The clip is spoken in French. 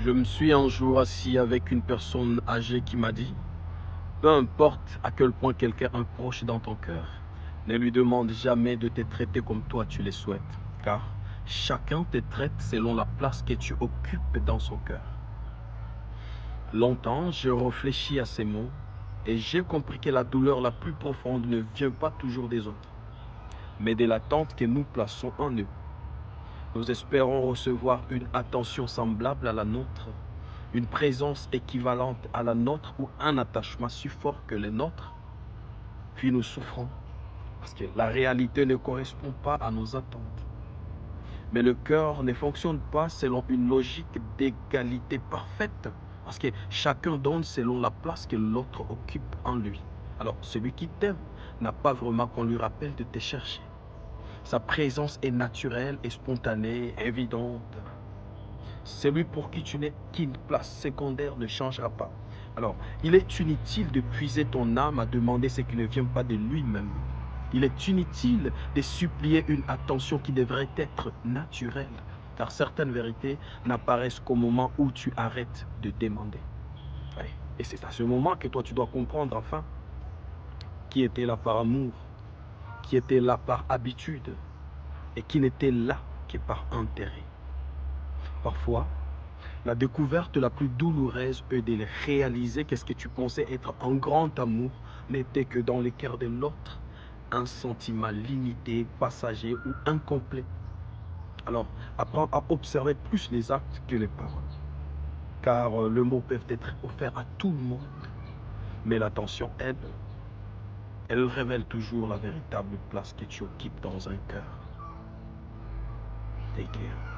Je me suis un jour assis avec une personne âgée qui m'a dit, peu importe à quel point quelqu'un approche dans ton cœur, ne lui demande jamais de te traiter comme toi tu les souhaites, car chacun te traite selon la place que tu occupes dans son cœur. Longtemps, je réfléchis à ces mots et j'ai compris que la douleur la plus profonde ne vient pas toujours des autres, mais de l'attente que nous plaçons en eux. Nous espérons recevoir une attention semblable à la nôtre, une présence équivalente à la nôtre ou un attachement si fort que le nôtre, puis nous souffrons parce que la réalité ne correspond pas à nos attentes. Mais le cœur ne fonctionne pas selon une logique d'égalité parfaite, parce que chacun donne selon la place que l'autre occupe en lui. Alors celui qui t'aime n'a pas vraiment qu'on lui rappelle de te chercher. Sa présence est naturelle et spontanée, évidente. Celui pour qui tu n'es qu'une place secondaire ne changera pas. Alors, il est inutile de puiser ton âme à demander ce qui ne vient pas de lui-même. Il est inutile de supplier une attention qui devrait être naturelle, car certaines vérités n'apparaissent qu'au moment où tu arrêtes de demander. Ouais. Et c'est à ce moment que toi tu dois comprendre enfin qui était là par amour, qui était là par habitude, et qui n'était là que par intérêt. Parfois, la découverte la plus douloureuse est de réaliser que ce que tu pensais être un grand amour n'était que dans le cœur de l'autre, un sentiment limité, passager ou incomplet. Alors, apprends à observer plus les actes que les paroles, car le mot peut être offert à tout le monde, mais l'attention, elle révèle toujours la véritable place que tu occupes dans un cœur. Take care.